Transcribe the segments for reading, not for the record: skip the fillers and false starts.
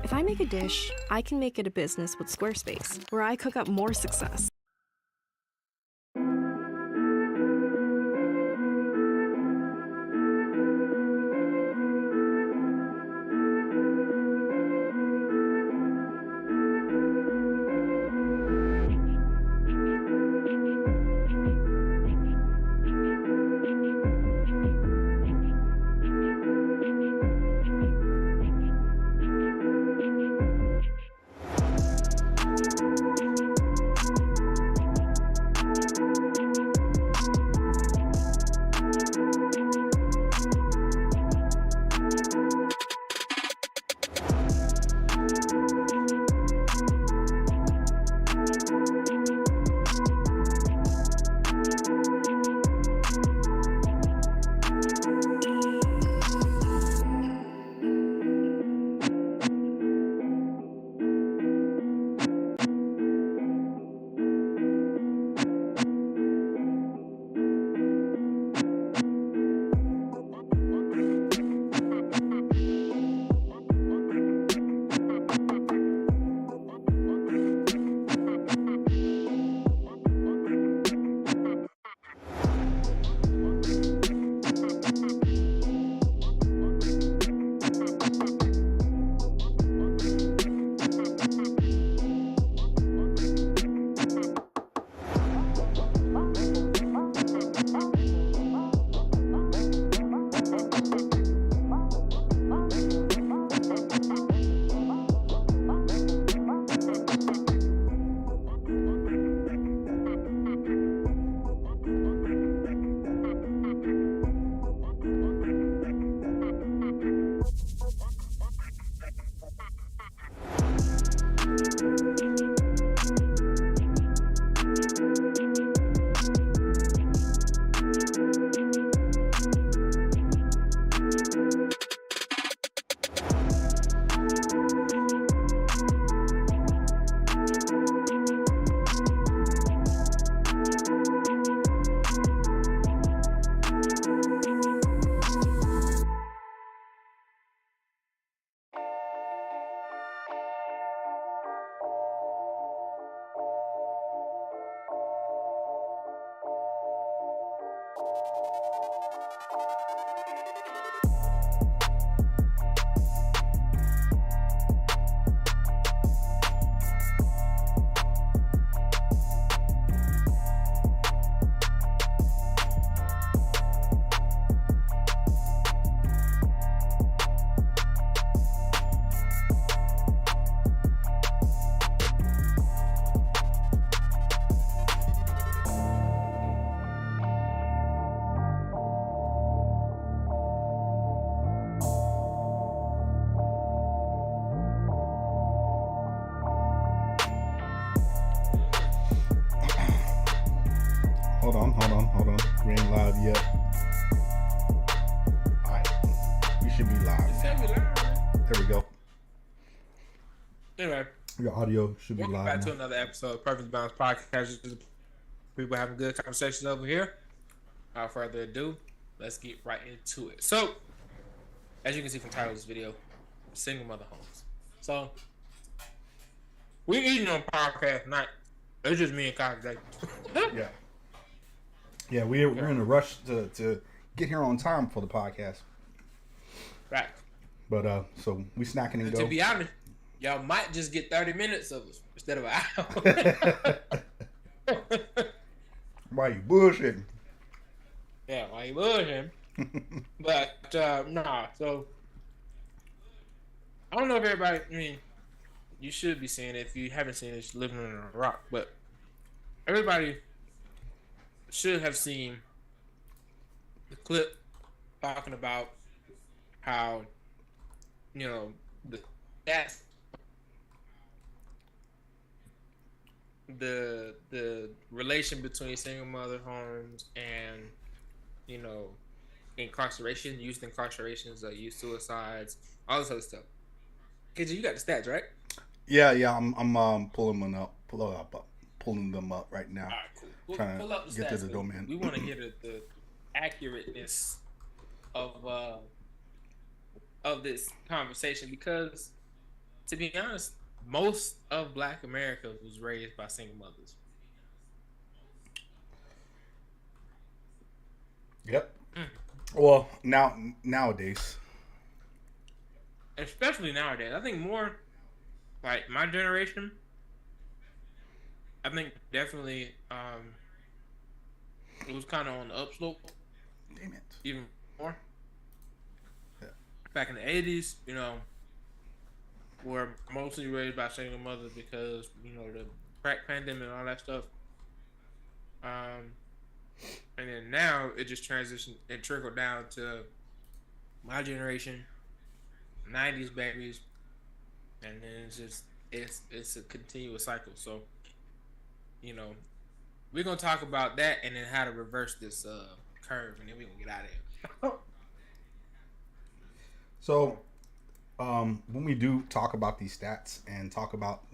If I make a dish, I can make it a business with Squarespace, where I cook up more success. Hold on. We ain't live yet. should be live. It said we live. There we go. Anyway, Your audio should be welcome live back now. to another episode of Perfect Balance Podcast. People having good conversations over here. Without further ado, let's get right into it. So, as you can see from the title of this video, single mother homes. So, we eating on podcast night. It's just me and Kyle today. Yeah, we're in a rush to get here on time for the podcast. Right. But so we snacking and go. To be honest, y'all might just get 30 minutes of us instead of an hour. Why you bullshitting? Yeah, why you bullshitting? But nah. So I don't know if everybody. I mean, you should be seeing it. If you haven't seen it, you're living under a rock. But everybody should have seen the clip talking about how, you know, the relation between single mother homes and, you know, incarceration, youth incarcerations, youth suicides, all this other stuff. KJ, you got the stats, right? Yeah. I'm pulling them up right now. All right, cool. Trying pull to up the get stats. to the domain. We want to hear the accurateness of this conversation, because, to be honest, most of Black America was raised by single mothers. Yep. Well, nowadays, Especially nowadays. I think more like my generation, I think definitely it was kind of on the upslope. damn it. Even more. Yeah. Back in the 80s, you know, were mostly raised by single mothers because, you know, the crack pandemic and all that stuff. And then now it just transitioned and trickled down to my generation, 90s babies, and then it's a continuous cycle. So, you know, we're gonna talk about that and then how to reverse this curve, and then we're gonna get out of here. So, when we do talk about these stats and talk about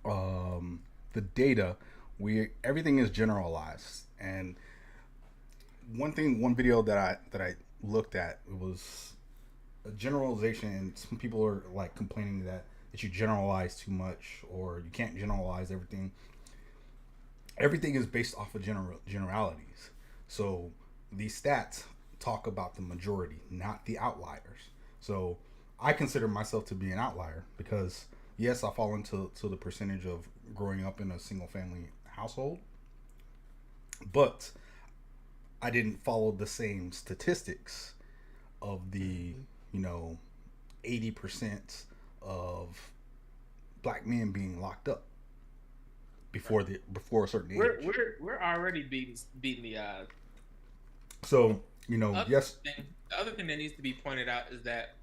the data, everything is generalized. And one video that I looked at, it was a generalization, and some people are like complaining that you generalize too much, or you can't generalize everything. Everything is based off of generalities. So these stats talk about the majority, not the outliers. So I consider myself to be an outlier because, yes, I fall into the percentage of growing up in a single family household, but I didn't follow the same statistics of the, 80% of Black men being locked up before a certain age. We're already beating the odds. So, yes. The other thing that needs to be pointed out is that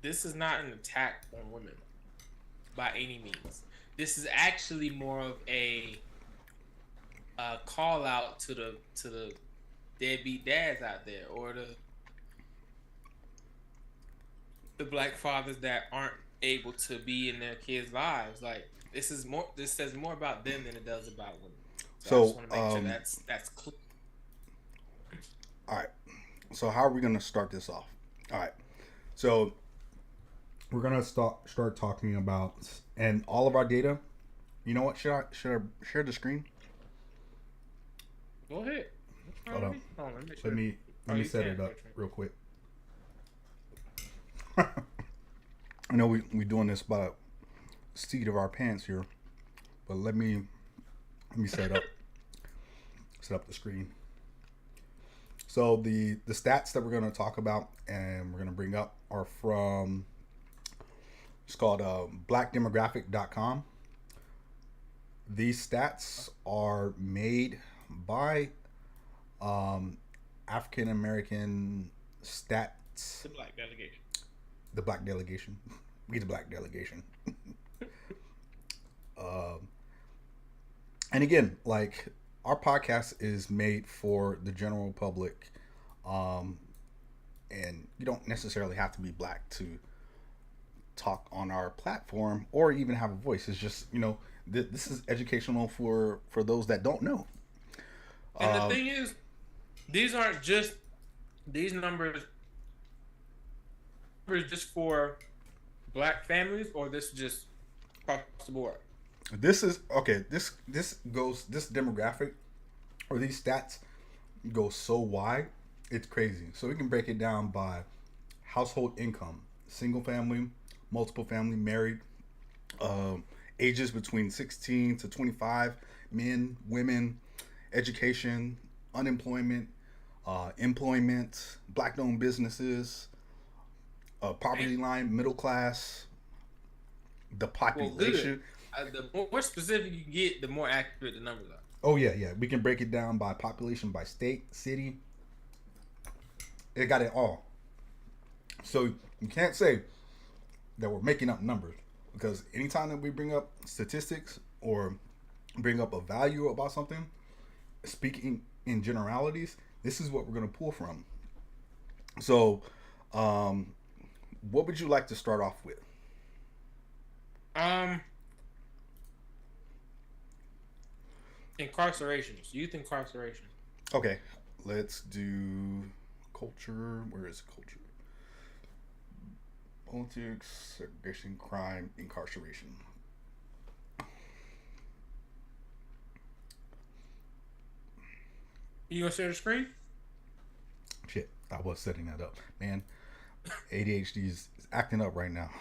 this is not an attack on women by any means. This is actually more of a call out to the deadbeat dads out there, or the Black fathers that aren't able to be in their kids' lives. Like, this says more about them than it does about women. So I just want to make sure that's clear. All right. So how are we going to start this off? All right. So we're going to start talking about, and all of our data. You know what? Should I share the screen? Go ahead. Hold on. Let me set it up real quick. I know we doing this by the seat of our pants here, but let me set up the screen. So the stats that we're going to talk about and we're going to bring up are from, it's called blackdemographic.com. These stats are made by African American stats. The Black delegation. The Black delegation. We the Black delegation. And again, like, our podcast is made for the general public. and you don't necessarily have to be black to talk on our platform or even have a voice. It's just, this is educational for those that don't know. And the thing is, these aren't just these numbers just for black families, or this just across the board. This is okay. This demographic or these stats go so wide, it's crazy. So we can break it down by household income, single family, multiple family, married, ages between 16 to 25, men, women, education, unemployment, employment, black-owned businesses, poverty line, middle class, the population. The more specific you get, the more accurate the numbers are. Oh yeah. We can break it down by population, by state, city. It got it all. So you can't say that we're making up numbers, because anytime that we bring up statistics or bring up a value about something, speaking in generalities, this is what we're going to pull from. So, what would you like to start off with? Incarcerations, youth incarceration. Okay, let's do culture. Where is culture? Politics, segregation, crime, incarceration. You gonna share the screen? Shit, I was setting that up. Man, ADHD is acting up right now.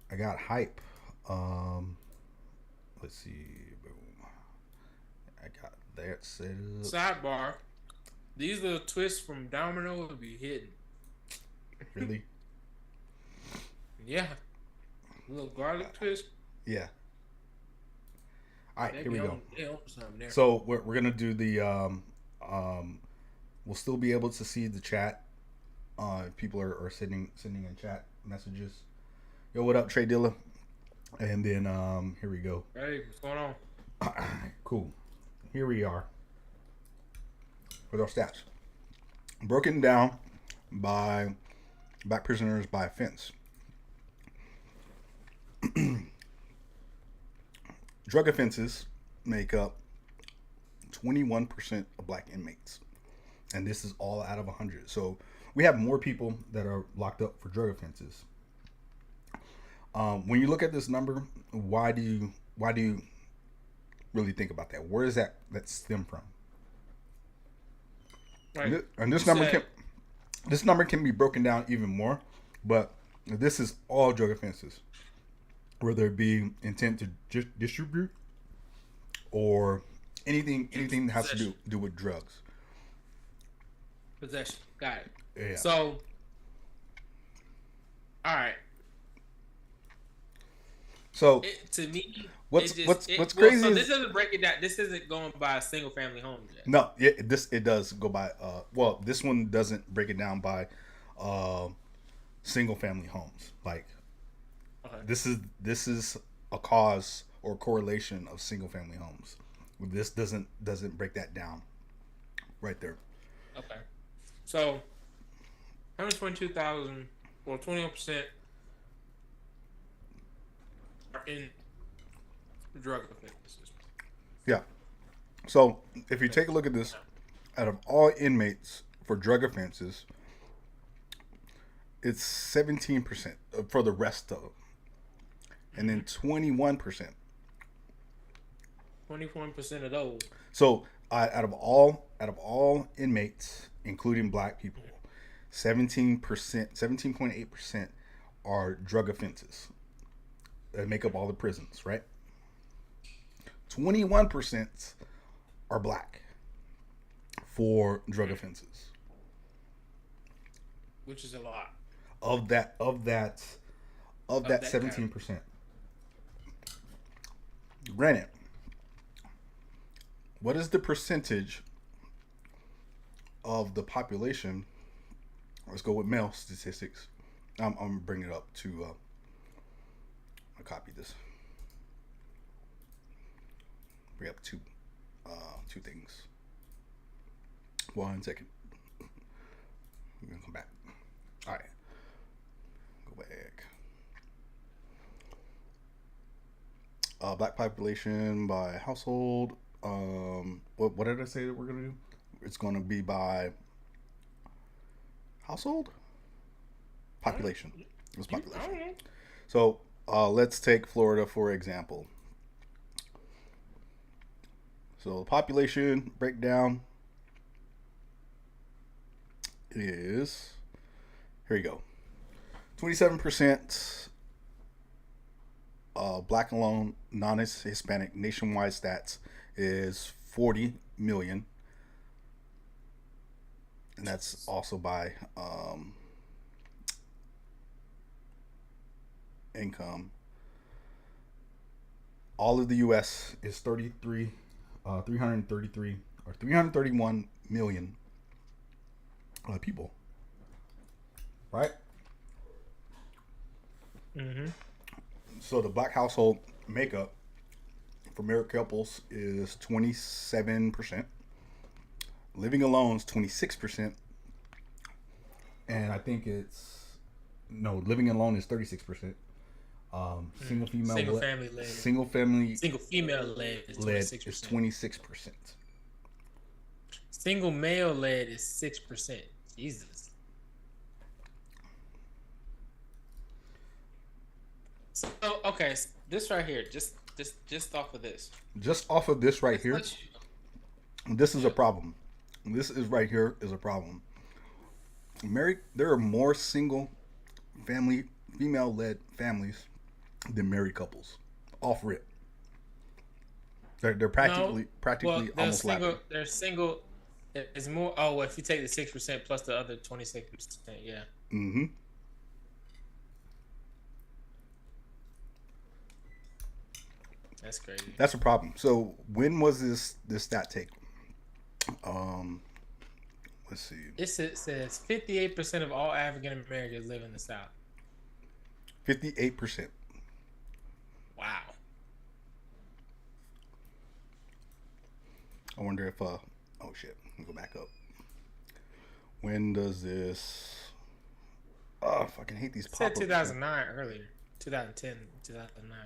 I got hype. Let's see. Boom. I got that set up. Sidebar. These little twists from Domino will be hidden. Really? Yeah. A little garlic twist. Yeah. All right, here we go. There. So we're gonna do the we'll still be able to see the chat. People are sending in chat messages. Yo, what up, Trey Dilla? And then here we go. Hey, what's going on? Cool. Here we are with our stats, broken down by black prisoners by offense. Drug offenses make up 21% of black inmates, and this is all out of 100. So we have more people that are locked up for drug offenses. When you look at this number, why do you really think about that? Where does that stem from? Right. And this number can be broken down even more, but this is all drug offenses, whether it be intent to distribute or anything that has to do with drugs. Possession. Got it. Yeah. So, all right. So to me, what's crazy? So is, this doesn't break it down. This isn't going by single family homes yet. No, it does go by. Well, this one doesn't break it down by single family homes. Like, okay. This is a cause or correlation of single family homes. This doesn't break that down right there. Okay. So 122,000 or 21% are in drug offenses. Yeah. So if you take a look at this, out of all inmates for drug offenses, it's 17% for the rest of them, and then 21%. 21% of those. So out of all inmates, including black people, 17.8% are drug offenses that make up all the prisons, right? 21% are black for drug offenses, which is a lot. Of that 17%. Granted, what is the percentage of the population? Let's go with male statistics. I'm gonna bring it up to. I'll copy this. Bring up two things. 1 second. I'm gonna come back. All right. Go back. Black population by household. What did I say that we're gonna do? It's gonna be by household population. It's population. So let's take Florida for example. So the population breakdown is, here you go, 27% black alone, non-Hispanic. Nationwide stats is 40 million, and that's also by income. All of the U.S. is 333 or 331 million people, right? Mm-hmm. So the black household makeup for married couples is 27%. Living alone is 26%. And I think living alone is 36%. Single female family led. Single female led is 26%. Single male led is 6%. Jesus. So okay, this right here, just off of this. Just off of this right here, this is a problem. This is right here is a problem. There are more single family, female led families than married couples. Off rip. They're practically almost laughing. They're single. It's more. Oh, well, if you take the 6% plus the other 26%, yeah. Mm-hmm. That's crazy. That's a problem. So when was this stat take? Let's see. It says 58% of all African Americans live in the South. 58%. Wow. I wonder if oh shit, let me go back up. When does this? Oh, I fucking hate these pop-ups. It said 2009 earlier. 2010, 2009.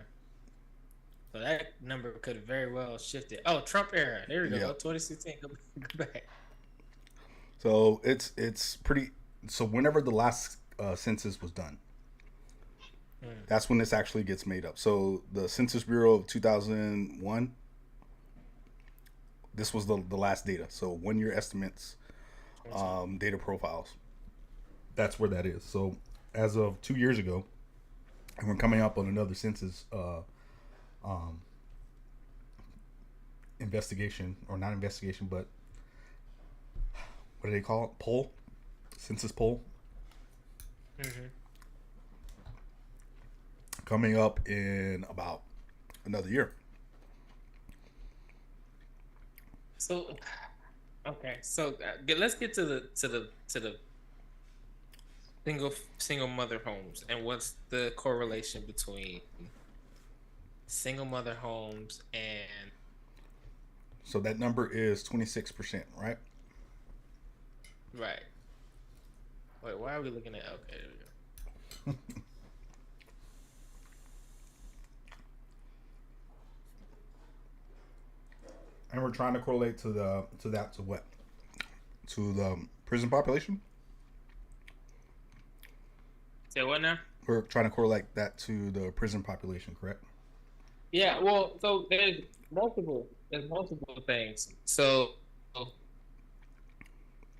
So that number could have very well shifted. Oh, Trump era. There we go. Yep. 2016. Go back. So it's pretty. So whenever the last census was done, that's when this actually gets made up. So the Census Bureau of 2001. This was the last data. So 1 year estimates, data profiles. That's where that is. So as of 2 years ago, and we're coming up on another census investigation, or not investigation, but what do they call it? Poll? Census poll? Mm-hmm. Coming up in about another year. So, okay. So let's get to the single mother homes, and what's the correlation between single mother homes and. So that number is 26%, right? Right. Wait, why are we looking at? Okay, there we go. And we're trying to correlate to what? To the prison population? Say what now? We're trying to correlate that to the prison population, correct? Yeah, well, so there's multiple things. So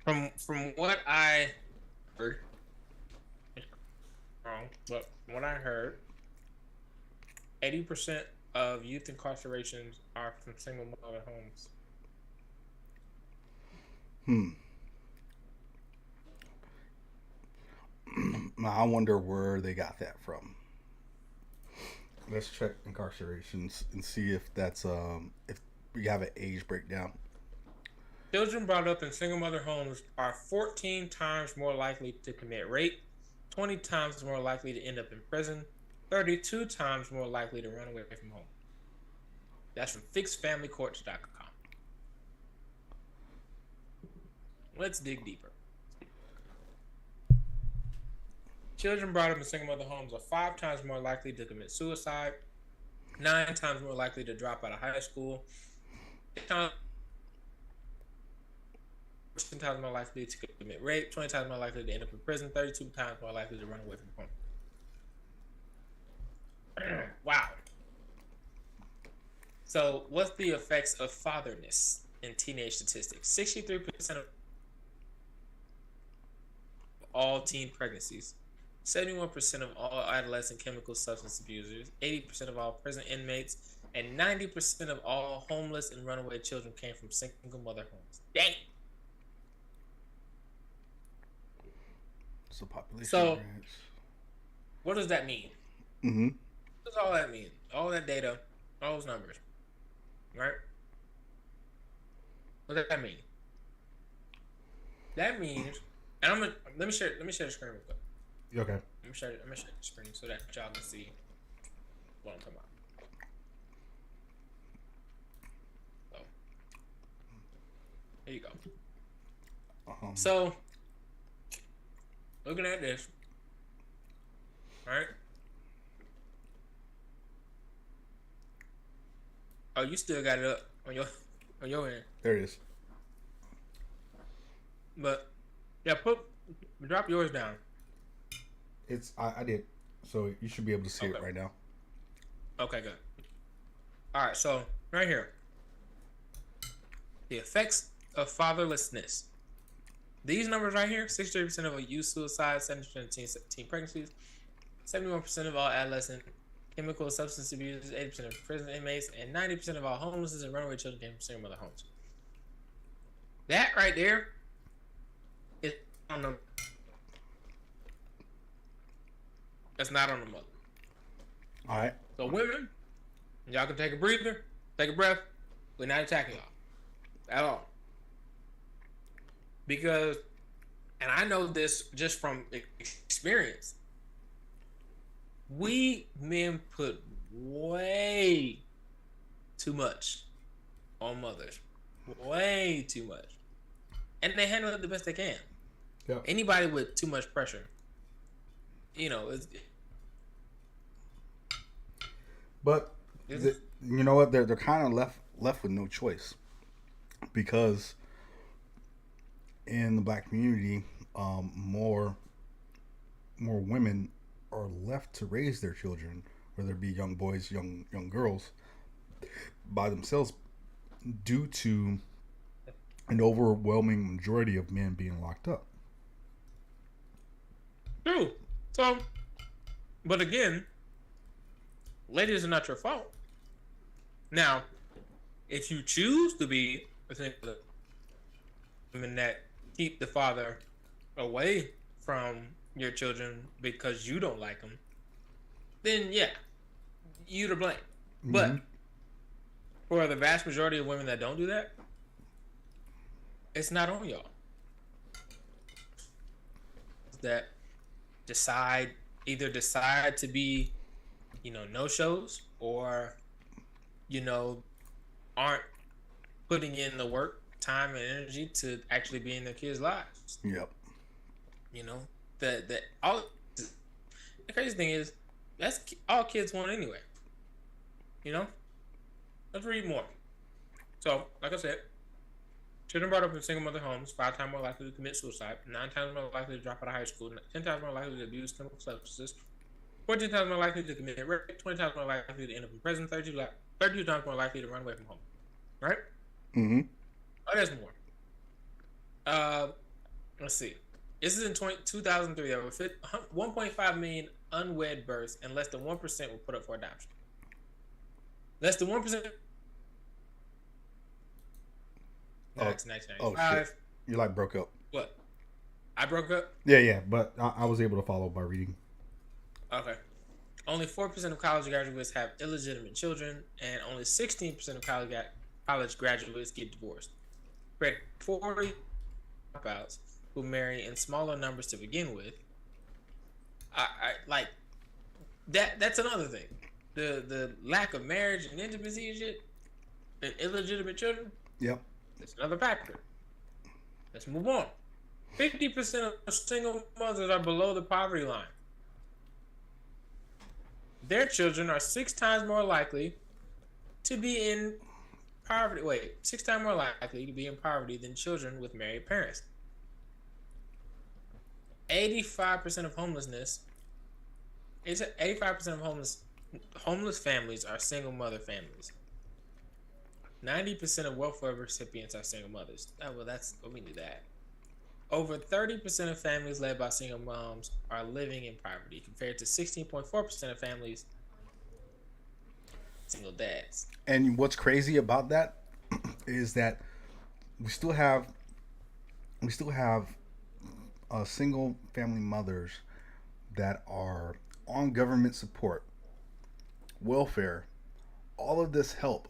from what I heard, wrong, but from what I heard, 80% of youth incarcerations are from single mother homes. I wonder where they got that from. Let's check incarcerations and see if that's if we have an age breakdown. Children brought up in single mother homes are 14 times more likely to commit rape, 20 times more likely to end up in prison, 32 times more likely to run away from home. That's from fixedfamilycourts.com. Let's dig deeper. Children brought up in single mother homes are 5 times more likely to commit suicide, 9 times more likely to drop out of high school, 10 times more likely to commit rape, 20 times more likely to end up in prison, 32 times more likely to run away from home. Wow. So, what's the effects of fatherness in teenage statistics? 63% of all teen pregnancies, 71% of all adolescent chemical substance abusers, 80% of all prison inmates, and 90% of all homeless and runaway children came from single mother homes. Dang! So population. So, what does that mean? Mm-hmm. What does all that mean? All that data, all those numbers, right? What does that mean? That means, and let me share the screen real quick. Okay. Let me share the screen so that y'all can see what I'm talking about. So, here you go. So, looking at this, right? Oh, you still got it up on your end. There it is. But yeah, drop yours down. I did. So you should be able to see it right now. Okay, good. All right, so right here, the effects of fatherlessness. These numbers right here: 63% of youth suicide, 70% of teen pregnancies, 71% of all adolescent chemical substance abusers, 80% of prison inmates, and 90% of all homelessness and runaway children came from single mother homes. That right there is on the. That's not on the mother. All right. So women, y'all can take a breather, take a breath. We're not attacking y'all at all. Because, and I know this just from experience, we men put way too much on mothers. Way too much. And they handle it the best they can. Yep. Anybody with too much pressure, you know, but you know what? They're kind of left with no choice, because in the black community, more women are left to raise their children, whether it be young boys, young girls, by themselves, due to an overwhelming majority of men being locked up. True. So, but again, ladies, are not your fault. Now, if you choose to be the women that keep the father away from your children because you don't like them, then yeah, you to blame. Mm-hmm. But for the vast majority of women that don't do that, it's not on y'all. That either decide to be, no shows, or, aren't putting in the work, time, and energy to actually be in their kids' lives. Yep. The crazy thing is, that's all kids want anyway. Let's read more. So, like I said, children brought up in single mother homes 5 times more likely to commit suicide, 9 times more likely to drop out of high school, 10 times more likely to abuse chemical substances, 14 times more likely to commit rape, 20 times more likely to end up in prison, 32 times more likely to run away from home. Right? Mm-hmm. Oh, there's more. Let's see. This is in 2003. There were 1.5 million unwed births, and less than 1% were put up for adoption. Less than 1%. That's 1995. Oh, shit. You broke up. What? I broke up? Yeah, but I was able to follow by reading. Okay. Only 4% of college graduates have illegitimate children, and only 16% of college graduates get divorced. 40 dropouts who marry in smaller numbers to begin with. I like that. That's another thing. The lack of marriage and intimacy and shit, and illegitimate children. Yep. That's another factor. Let's move on. 50% of single mothers are below the poverty line. Their children are 6 times more likely to be in poverty. Wait, 6 times more likely to be in poverty than children with married parents. 85% of homelessness. 85% of homeless families are single mother families. 90% of welfare recipients are single mothers. Oh, well, we need that. Over 30% of families led by single moms are living in poverty, compared to 16.4% of families single dads. And what's crazy about that is that we still have single family mothers that are on government support, welfare, all of this help,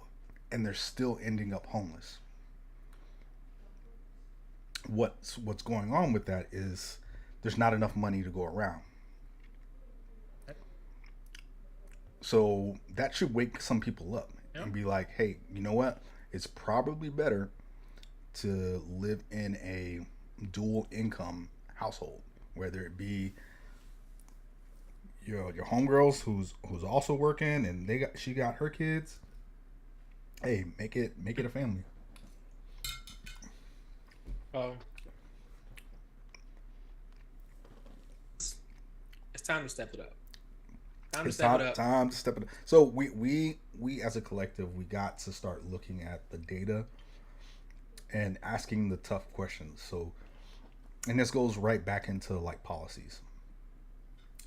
and they're still ending up homeless. What's going on with that is there's not enough money to go around. So that should wake some people up and be like, hey, you know what? It's probably better to live in a dual income household, whether it be your homegirls who's also working and she got her kids. Hey, make it a family. It's time to step it up. Time to step it up. So we as a collective, we got to start looking at the data and asking the tough questions. So, and this goes right back into like policies.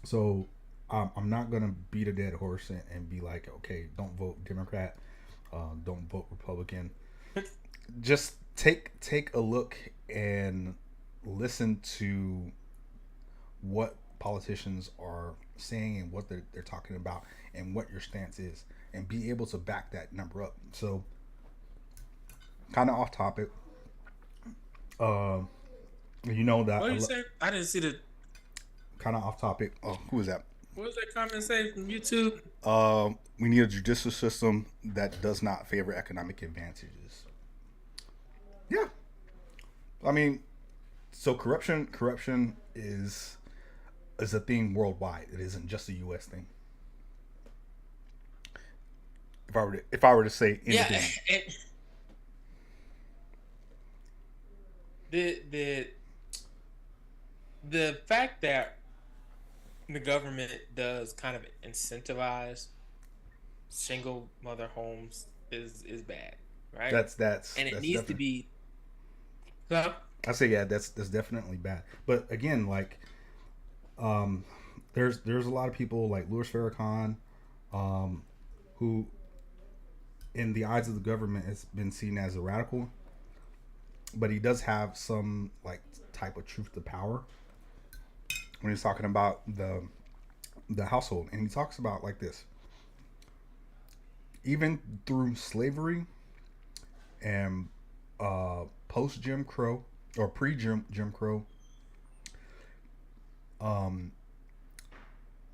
So I'm not gonna beat a dead horse and be like, okay, don't vote Democrat, don't vote Republican. Just take a look and listen to what politicians are saying and what they're talking about and what your stance is, and be able to back that number up. So, kind of off topic. You know that. What did you say? I didn't see the. Kind of off topic. Oh, who is that? What was that comment say from YouTube? We need a judicial system that does not favor economic advantages. Yeah. I mean, so corruption is a thing worldwide. It isn't just a U.S. thing. If I were to say anything, the fact that the government does kind of incentivize single mother homes is bad, right? That's and it that's needs to be. I say yeah, that's definitely bad. But again, like, there's a lot of people like Louis Farrakhan, who, in the eyes of the government, has been seen as a radical, but he does have some like type of truth to power when he's talking about the household, and he talks about like this: even through slavery and post Jim Crow or pre Jim Crow,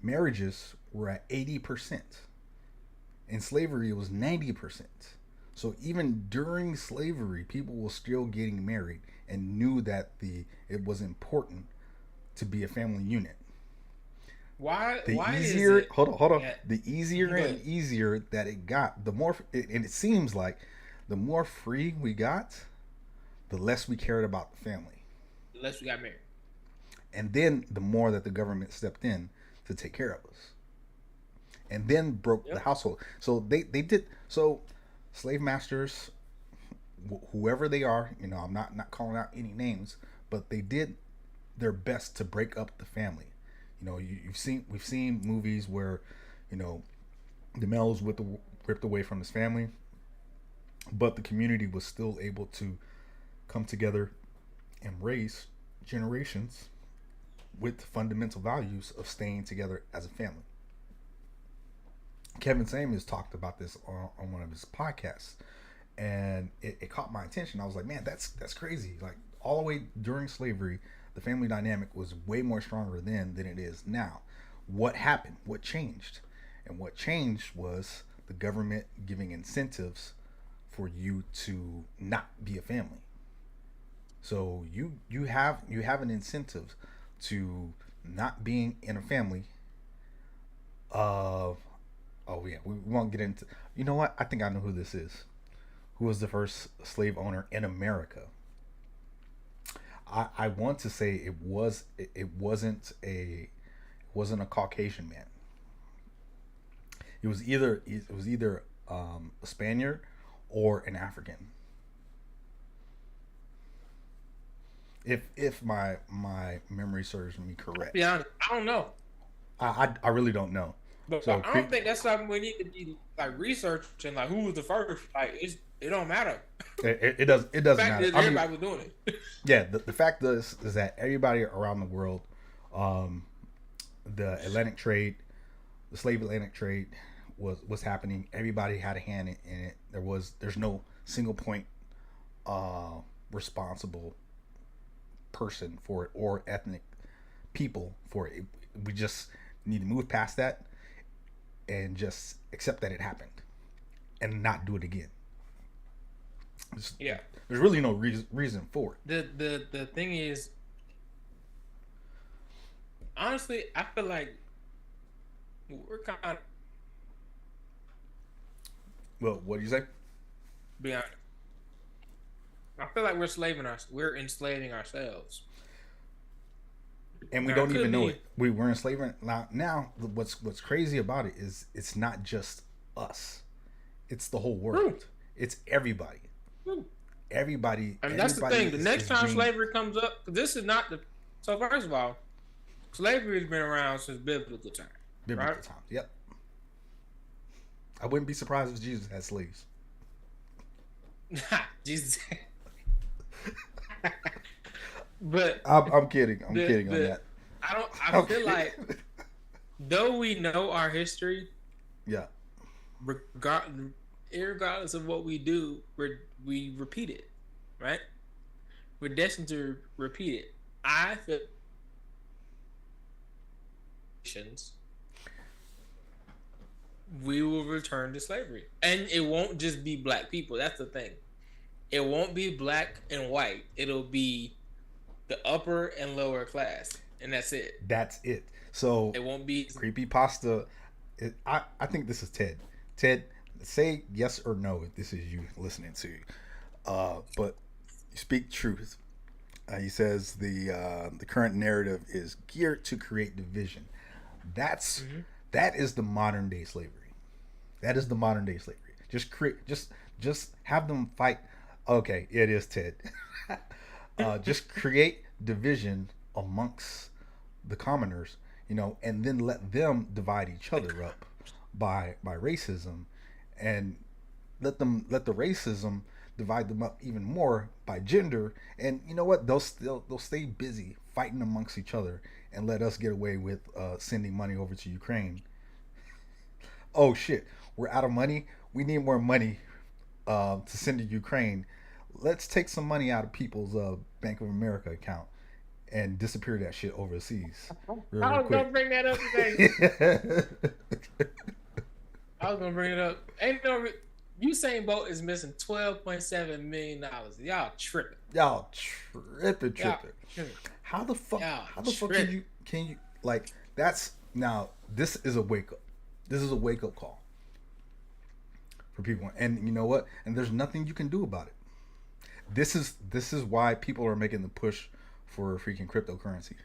marriages were at 80%. In slavery, it was 90%. So even during slavery, people were still getting married and knew that it was important to be a family unit. Why Easier, is it? hold on. Yeah. The easier and easier that it got, the more, and it seems like the more free we got, the less we cared about the family. The less we got married. And then the more that the government stepped in to take care of us. And then broke the household. So they did. So slave masters, whoever they are, I'm not calling out any names, but they did their best to break up the family. We've seen movies where, the male was ripped away from his family, but the community was still able to come together and raise generations with fundamental values of staying together as a family. Kevin Samuels talked about this on one of his podcasts, and it caught my attention. I was like, man, that's crazy. Like, all the way during slavery, the family dynamic was way more stronger then than it is now. What happened? What changed? And what changed was the government giving incentives for you to not be a family. So you have an incentive to not being in a family of. Oh yeah, we won't get into. You know what? I think I know who this is. Who was the first slave owner in America? I want to say it wasn't a Caucasian man. It was either a Spaniard or an African. If my memory serves me Be correct, honest, I don't know. I really don't know. But So I don't think that's something we need to be like researching. Like, who was the first? Like, it don't matter. it The doesn't fact matter. is, I mean, everybody was doing it. yeah. The fact is that everybody around the world, um, the Atlantic trade, the slave Atlantic trade was happening. Everybody had a hand in it. There's no single point responsible person for it or ethnic people for it. We just need to move past that and just accept that it happened and not do it again. There's, Yeah. there's really no reason for it. The thing is, honestly, I feel like we're kind of Well, what do you say? be honest. I feel like we're enslaving ourselves. And we Now, it don't could even know be- it. We're enslaving now. What's crazy about it is it's not just us. It's the whole world. True. It's everybody. True. Everybody. And that's the everybody thing. The is- next is time being- slavery comes up, 'cause this is not the. So first of all, slavery has been around since biblical time. biblical right? times. Yep. I wouldn't be surprised if Jesus had slaves. Jesus. But I'm kidding. I'm The- kidding on the- that. I I'm feel like kidding. though we know our history, yeah. regardless of what we do, we repeat it, right? We're destined to repeat it. I feel we will return to slavery, and it won't just be black people. That's the thing. It won't be black and white. It'll be the upper and lower class, and that's it. That's it. So It won't be. creepy pasta. I think this is Ted. Ted, say yes or no if this is you listening to. But speak truth. He says the current narrative is geared to create division. That is the modern day slavery. That is the modern day slavery. Just have them fight. Okay, it is Ted. Just create division amongst the commoners, and then let them divide each other up by racism, and let the racism divide them up even more by gender. And you know what? They'll stay busy fighting amongst each other and let us get away with sending money over to Ukraine. Oh shit, we're out of money. We need more money to send to Ukraine. Let's take some money out of people's Bank of America account and disappear that shit overseas. Real I was quick. gonna bring that up today. I was gonna bring it up. Ain't no Usain Bolt is missing $12.7 million. Y'all tripping. Y'all tripping. Y'all tripping. How the fuck? Y'all How the fuck tripping. can you like? That's now. This is a wake up. This is a wake up call for people. And you know what? And there's nothing you can do about it. This is why people are making the push for freaking cryptocurrency,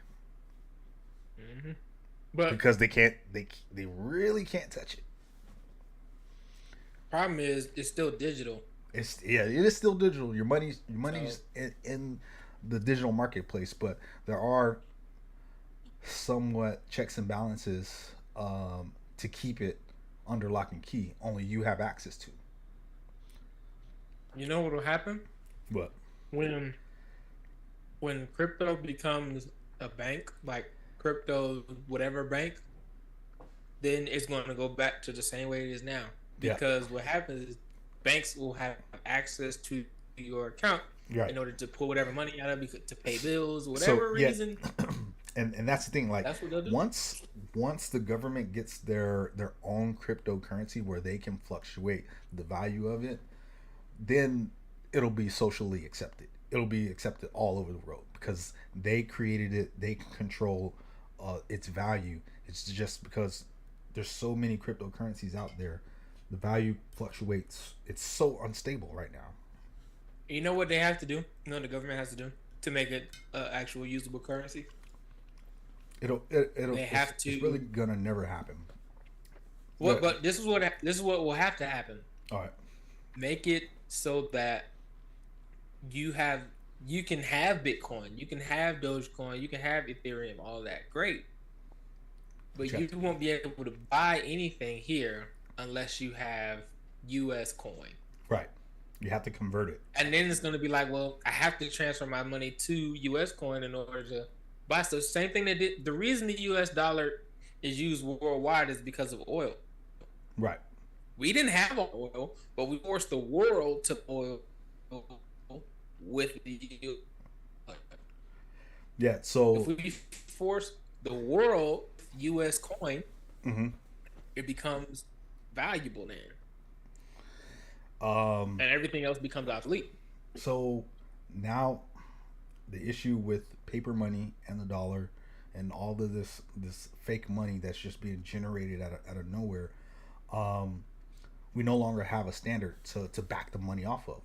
But because they can't. They really can't touch it. problem is, it's still digital. It is still digital. Your money's in the digital marketplace, but there are somewhat checks and balances to keep it under lock and key. Only you have access to. You know what will happen What? when crypto becomes a bank, like crypto whatever bank, then it's going to go back to the same way it is now. Yeah. Because what happens is banks will have access to your account Right. in order to pull whatever money out of it to pay bills, whatever yeah. reason. And that's the thing. Like That's what they'll do. once the government gets their own cryptocurrency where they can fluctuate the value of it, then it'll be socially accepted. it'll be accepted all over the world because they created it. They can control its value. It's just because there's so many cryptocurrencies out there, the value fluctuates. It's so unstable right now. You know what they have to do? You know what the government has to do to make it actual usable currency? It'll They have it's really gonna never happen. What? But this is what will have to happen. All right. Make it so that you can have Bitcoin, you can have Dogecoin, you can have Ethereum, all that. Great. But Okay. you won't be able to buy anything here unless you have US coin. Right. You have to convert it. And then it's going to be like, well, I have to transfer my money to US coin in order to buy. So same thing that did. The reason the US dollar is used worldwide is because of oil. Right. We didn't have oil, but we forced the world to oil with the US. Yeah. So If we force the world US coin, mhm. it becomes valuable then. um And everything else becomes obsolete. so now the issue with paper money and the dollar and all of this fake money that's just being generated out of nowhere, we no longer have a standard to back the money off of.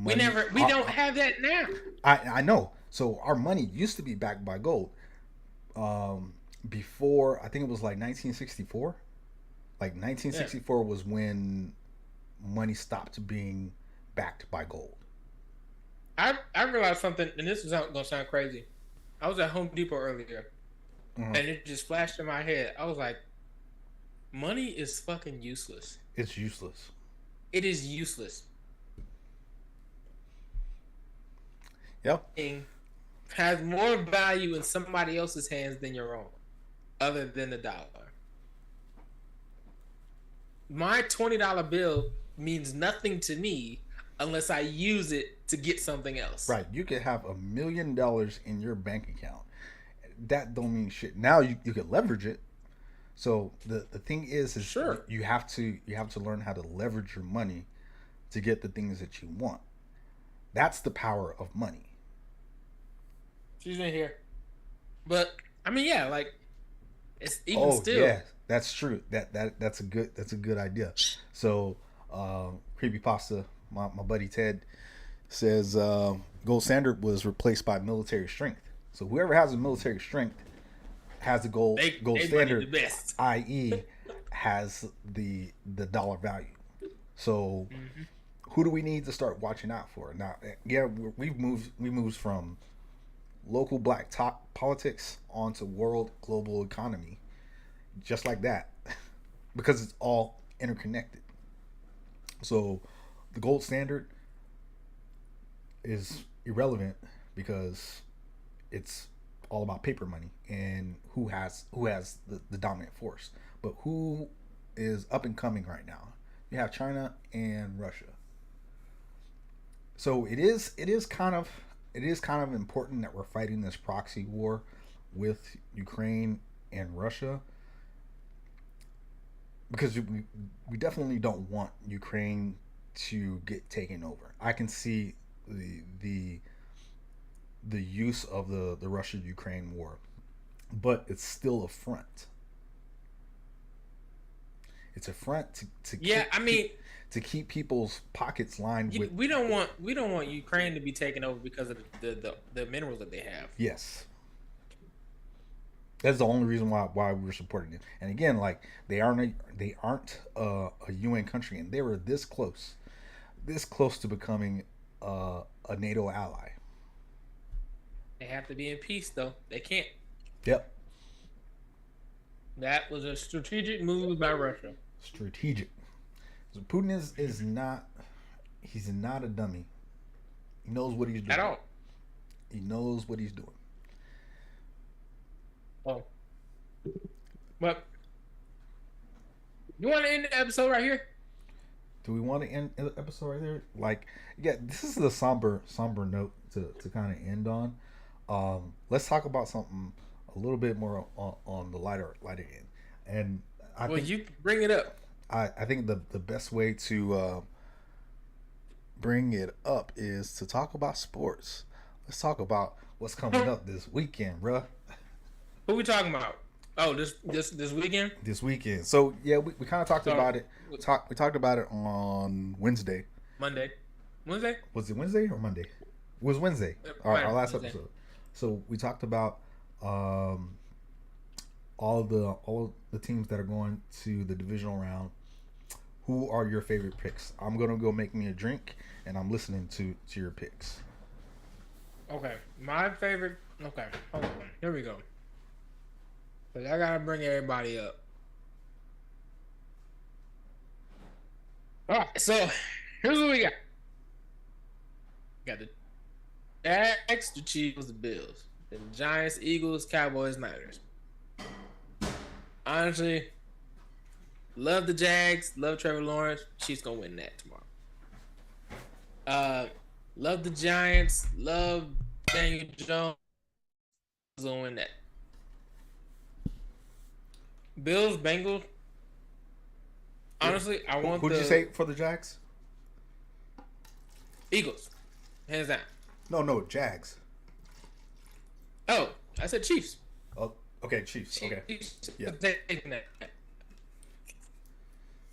We don't have that now. I know. So our money used to be backed by gold. Before I think it was like 1964. Like 1964 was when money stopped being backed by gold. I realized something, and this is gonna sound crazy. I was at Home Depot earlier, Mhm. and it just flashed in my head. I was like, money is fucking useless. It's useless. It is useless. Yep. It has more value in somebody else's hands than your own, other than the dollar. My $20 bill means nothing to me unless I use it to get something else. Right. You could have $1 million in your bank account. That don't mean shit. Now you can leverage it. So the thing is Sure. you have to learn how to leverage your money to get the things that you want. That's the power of money. She's in here. But I mean, yeah, like it's even still. Yeah, that's true. That's a good idea. So creepypasta, my buddy Ted says gold standard was replaced by military strength. So whoever has a military strength has the gold They standard, the best. i.e., has the dollar value. So who do we need to start watching out for? Now, yeah, we moved from local black top politics onto world global economy, just like that, because it's all interconnected. So the gold standard is irrelevant because it's all about paper money and who has the dominant force. But who is up and coming right now? You have China and Russia. So it is kind of important that we're fighting this proxy war with Ukraine and Russia, because we definitely don't want Ukraine to get taken over. I can see the use of the Russia-Ukraine war, but it's still a front. It's a front to keep people's pockets lined with. We don't want Ukraine to be taken over because of the minerals that they have. Yes, that's the only reason why we're supporting it. And again, like they aren't a UN country, and they were this close to becoming a NATO ally. They have to be in peace, though. They can't. Yep. That was a strategic move by Russia. Strategic. So Putin is not. He's not a dummy. He knows what he's doing. At all. He knows what he's doing. Oh. But you want to end the episode right here? Do we want to end the episode right there? Like, yeah, this is the somber note to kind of end on. Let's talk about something a little bit more on the lighter end. And I think you bring it up. I think the best way to bring it up is to talk about sports. Let's talk about what's coming up this weekend, bruh. Who we talking about? Oh, this weekend. This weekend. So yeah, we kind of talked So, about it. We talked about it on Wednesday. Monday. Wednesday? Was it Wednesday or Monday? It was Wednesday. Our last Wednesday. episode. So we talked about all the teams that are going to the divisional round. Who are your favorite picks? I'm gonna go make me a drink, and I'm listening to your picks. Okay. My favorite. Okay. Hold on. Here we go. But I gotta bring everybody up. All right. So here's what we got. Got the Jags, the Chiefs, the Bills, the Giants, Eagles, Cowboys, Niners. Honestly, love the Jags, love Trevor Lawrence. Chiefs gonna win that tomorrow. Love the Giants, love Daniel Jones. Gonna win that. Bills, Bengals. Honestly, I want Who'd you say for the Jags? Eagles, hands down. No, Jags. Oh, I said Chiefs. Oh, okay, Chiefs. Okay. Chiefs. Yeah. Taking that.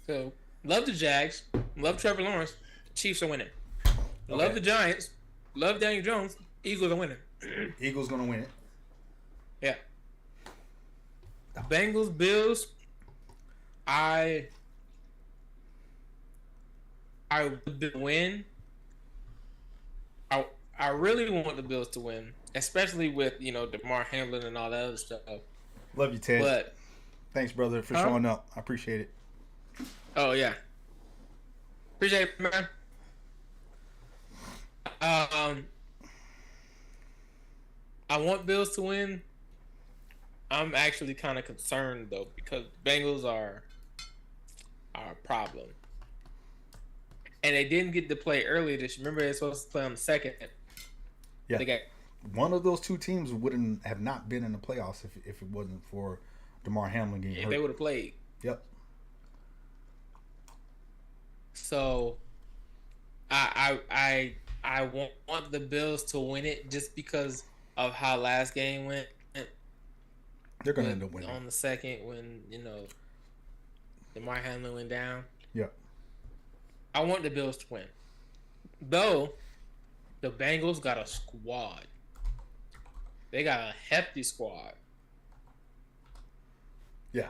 So, love the Jags, love Trevor Lawrence. Chiefs are winning. Okay. Love the Giants, love Daniel Jones. Eagles are winning. Eagles gonna win it. Yeah. Bengals, Bills. I would win. I really want the Bills to win, especially with DeMar Hamlin and all that other stuff. Love you, Ted. But Thanks, brother, for showing up. I appreciate it. oh yeah, appreciate it, man. I want Bills to win. I'm actually kind of concerned though because Bengals are a problem, and they didn't get to play earlier this year. Remember, they're supposed to play on the second. Yeah. They got One of those two teams wouldn't have not been in the playoffs if it wasn't for DeMar Hamlin getting if hurt. they would have played. Yep. So, I want the Bills to win it just because of how last game went. They're gonna end up winning on the second when DeMar Hamlin went down. Yep. I want the Bills to win, though. The Bengals got a squad. They got a hefty squad. Yeah.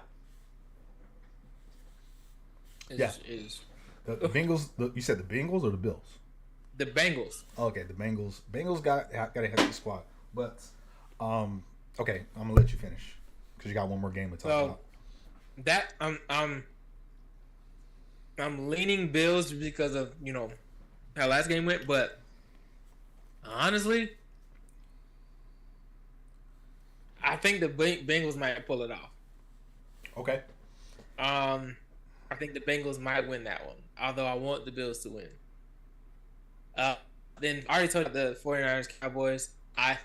Is The Bengals. You said the Bengals or the Bills? the Bengals. Okay, the Bengals. Bengals got a hefty squad, but okay, I'm gonna let you finish because you got one more game to talk about. That I'm leaning Bills because of how last game went, but honestly, I think the Bengals might pull it off. Okay. I think the Bengals might win that one, although I want the Bills to win. Then I already told you the 49ers Cowboys. I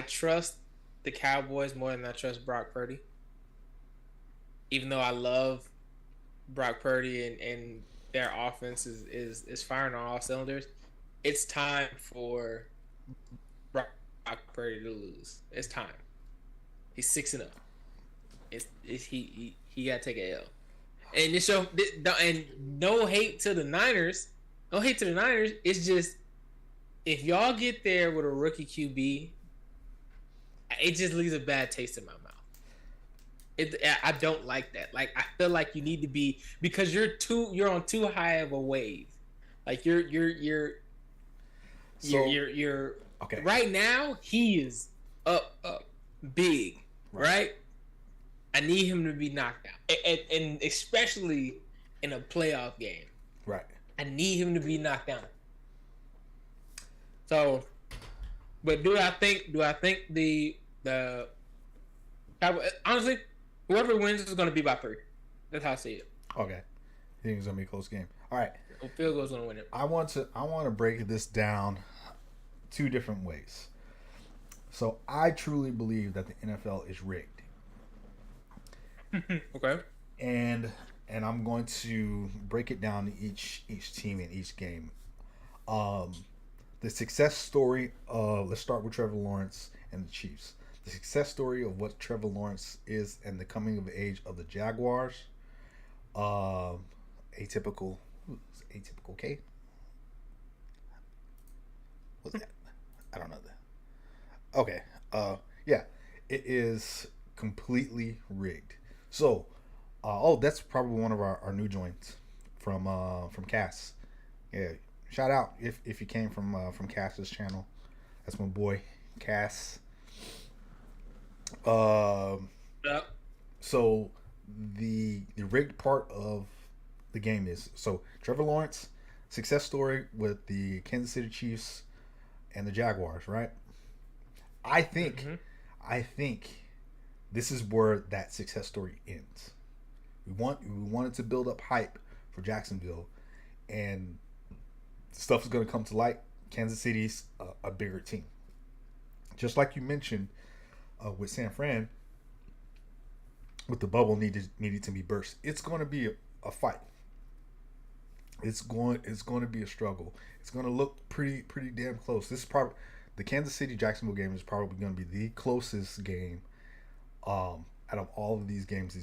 trust the Cowboys more than I trust Brock Purdy. Even though I love Brock Purdy and their offense is firing on all cylinders, it's time for Brock Purdy to lose. It's time. He's 6-0. He got to take a L. And and no hate to the Niners. No hate to the Niners. It's just if y'all get there with a rookie QB, it just leaves a bad taste in my mouth. I don't like that. Like I feel like you need to be because you're on too high of a wave. Like you're okay. Right now he is up big, right? I need him to be knocked out, and especially in a playoff game. Right. I need him to be knocked down. So, but do I think the honestly, whoever wins is going to be by 3. That's how I see it. Okay. I think it's gonna be a close game. All right. Field goal's going to win it. I want to break this down 2 different ways. So I truly believe that the NFL is rigged. Okay. And and I'm going to break it down to each team in each game. Um, the success story of, let's start with Trevor Lawrence and the Chiefs. The success story of what Trevor Lawrence is and the coming of age of the Jaguars. Um, atypical, atypical K. What's that? I don't know that. Okay. Yeah, it is completely rigged. So, oh, that's probably one of our new joints from Cass. Yeah, shout out if you came from Cass's channel. That's my boy Cass. Um, Yep. so the rigged part of the game is, so Trevor Lawrence success story with the Kansas City Chiefs and the Jaguars, right? I think Mm-hmm. I think this is where that success story ends. We wanted to build up hype for Jacksonville, and stuff is going to come to light. Kansas City's a bigger team, just like you mentioned with San Fran, with the bubble needed to be burst. It's going to be a fight. It's going to be a struggle. It's going to look pretty damn close. This is probably the Kansas City Jacksonville game is probably going to be the closest game out of all of these games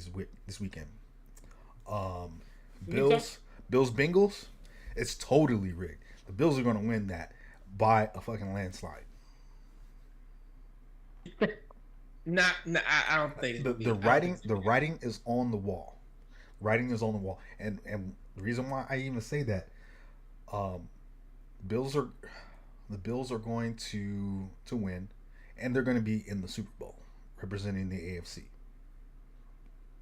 this weekend. Um, Bills Bengals, it's totally rigged. The Bills are going to win that by a fucking landslide. Not, I don't think The writing is on the wall. Writing is on the wall, and the reason why I even say that, um, Bills are the Bills are going to win, and they're going to be in the Super Bowl representing the AFC.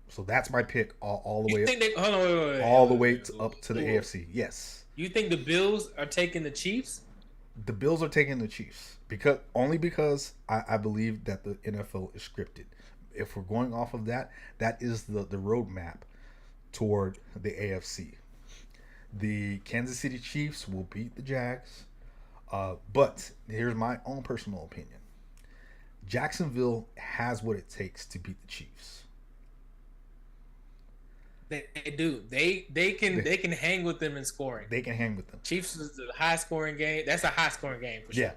So that's my pick all the You way think they hold on, wait, all the wait, way wait, up to the wait. AFC. Yes, You think the Bills are taking the Chiefs? the Bills are taking the Chiefs because I believe that the NFL is scripted. If we're going off of that, that is the roadmap toward the AFC. The Kansas City Chiefs will beat the Jags, but here's my own personal opinion: Jacksonville has what it takes to beat the Chiefs. They do. They can hang with them in scoring. They can hang with them. Chiefs is a high scoring game. That's a high scoring game for sure. Yeah,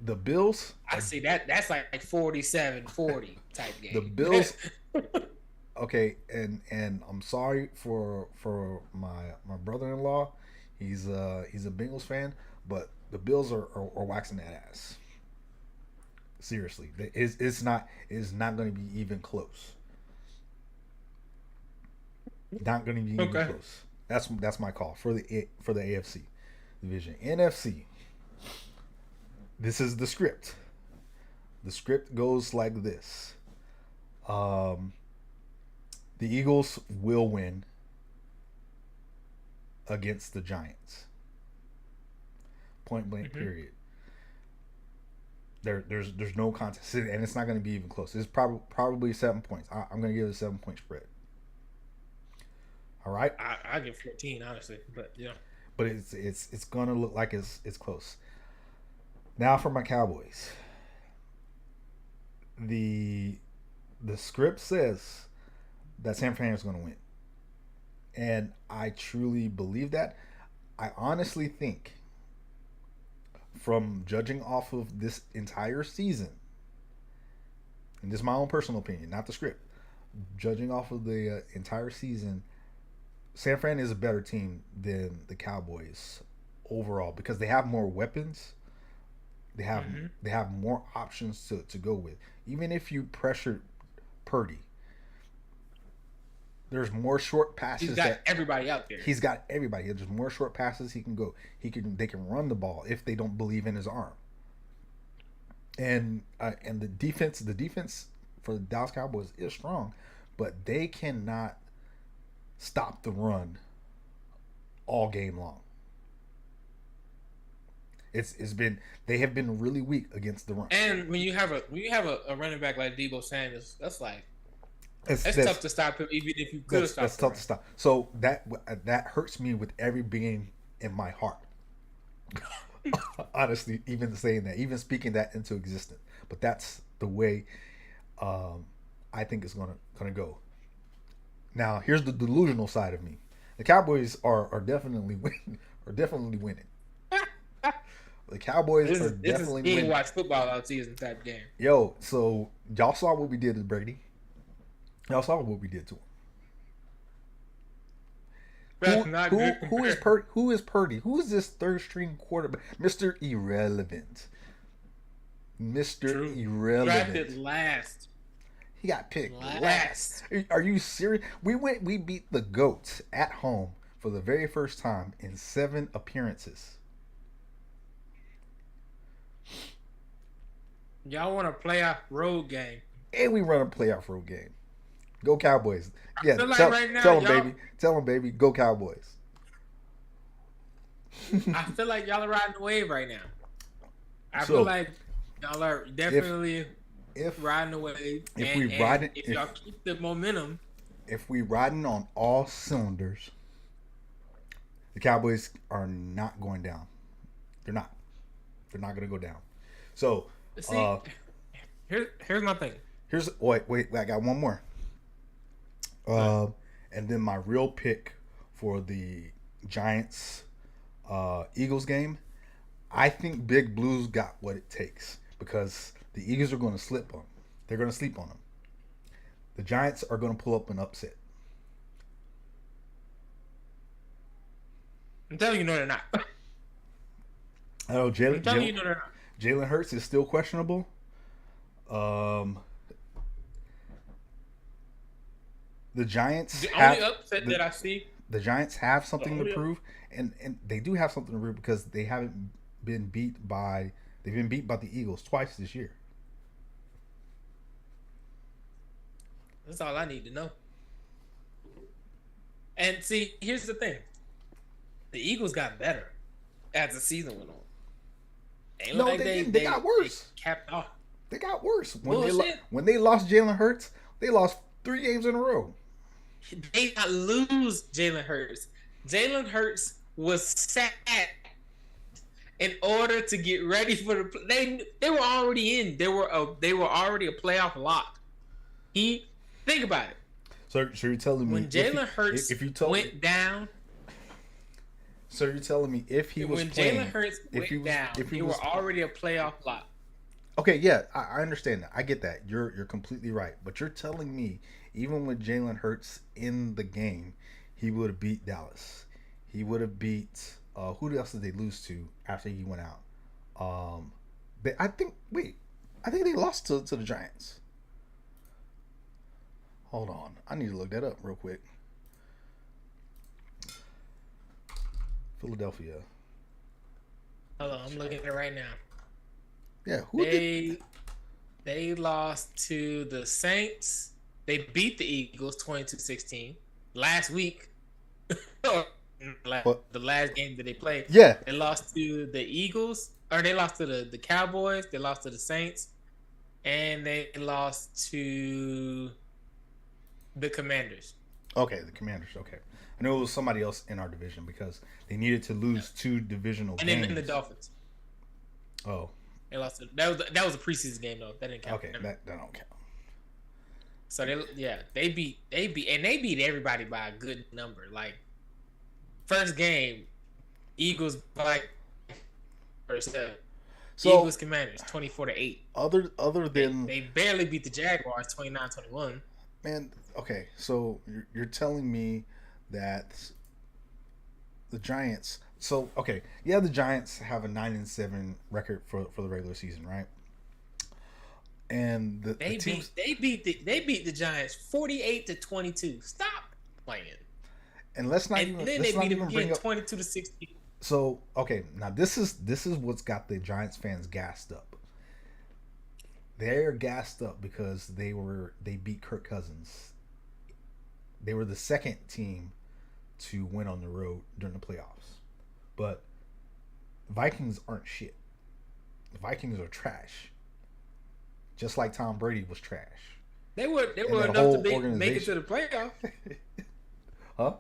the Bills. I see that. That's like 47-40 type game. The Bills. Okay, and I'm sorry for my brother-in-law. He's a Bengals fan, but the Bills are waxing that ass. Seriously, it's not going to be even close. Not going to be even close. That's my call for the AFC division. NFC. This is the script. The script goes like this. The Eagles will win against the Giants. Point blank. Period. There's no contest, and it's not going to be even close. It's probably 7 points. I'm going to give it a 7-point spread. All right. I give 14 honestly, but yeah. But it's going to look like it's close. Now for my Cowboys. The script says that San Fran is going to win, and I truly believe that. I honestly think, from judging off of this entire season, and this is my own personal opinion, not the script, judging off of the entire season, San Fran is a better team than the Cowboys overall because they have more weapons. They have more options to go with. Even if you pressure Purdy, there's more short passes. He's got everybody out there. He's got everybody. There's more short passes he can go. They can run the ball if they don't believe in his arm. And the defense for the Dallas Cowboys is strong, but they cannot stop the run all game long. They have been really weak against the run. And when you have a running back like Deebo Samuel, that's tough to stop him, even if you could stop. That's tough to stop. So that hurts me with every being in my heart. Honestly, even saying that, even speaking that into existence. But that's the way I think it's gonna go. Now, here's the delusional side of me. The Cowboys are definitely winning. Are definitely winning. The Cowboys are definitely he winning. watch football all season type game. Yo, so y'all saw what we did to Brady. Y'all saw what we did to him. That's not good. Who is Purdy? Who is this third string quarterback? Mr. Irrelevant. Mr. True. Irrelevant. Drafted last. He got picked last. Are you serious? We beat the GOATs at home for the very first time in 7 appearances. Y'all want a playoff road game? And we run a playoff road game. Go Cowboys. Yeah, feel like tell, right now, tell them, y'all- baby. Tell them, baby. Go Cowboys. I feel like y'all are riding the wave right now. I So, feel like y'all are definitely If riding the wave. if and, we and ride it- if if- y'all keep the momentum, if we riding on all cylinders, the Cowboys are not going down. They're not. They're not going to go down. So, see, here's my thing. wait, I got one more. And then my real pick for the Giants Eagles game. I think Big Blue's got what it takes because the Eagles are going to slip on them. They're going to sleep on them. The Giants are going to pull up an upset. I'm telling you, no, they're not. Oh, I'm telling you, Jalen no, they're not. Jalen Hurts is still questionable. The Giants The have only upset that I see. the Giants have something to only- prove, and they do have something to prove because they haven't been beat by the Eagles twice this year. That's all I need to know. And see, here's the thing: the Eagles got better as the season went on. Ain't No, like they didn't. They got worse. They capped off. They got worse Bullshit. when they lost Jalen Hurts. They lost 3 games in a row. They did not lose Jalen Hurts. Jalen Hurts was sat in order to get ready for the. They were already in. They were already a playoff lock. Think about it. So you're telling me When Jalen Hurts if you told me, went down, so you're telling me if he was when playing, Jalen Hurts went down, if he they was were already a playoff lock. okay, yeah, I understand that. I get that. You're completely right. But you're telling me even with Jalen Hurts in the game, he would have beat Dallas. He would have beat who else did they lose to after he went out? I think they lost to the Giants. Hold on, I need to look that up real quick. Philadelphia. Hold on, I'm looking at it right now. Yeah, They lost to the Saints. They beat the Eagles 22-16 last week. What? The last game that they played. Yeah. They lost to the Eagles, or they lost to the Cowboys. They lost to the Saints, and they lost to the Commanders. Okay, the Commanders. Okay, I know it was somebody else in our division because they needed to lose 2 divisional And games. then the Dolphins. Oh, They lost. That was a preseason game though. That didn't count. okay, that don't count. So they beat everybody by a good number. Like first game, Eagles by first So Eagles Commanders 24-8. other than They barely beat the Jaguars 29-21. man, okay, so you're telling me that the Giants. So okay, yeah, the Giants have a 9-7 record for the regular season, right? And the teams, They beat the Giants 48-22. Stop playing. and let's not And even then let's they not beat even them bring again up. 22-16. So okay, now this is what's got the Giants fans gassed up. They're gassed up because they beat Kirk Cousins. They were the second team to win on the road during the playoffs. But Vikings aren't shit. The Vikings are trash. Just like Tom Brady was trash. They were that enough whole to make it to organization. the playoffs. Huh?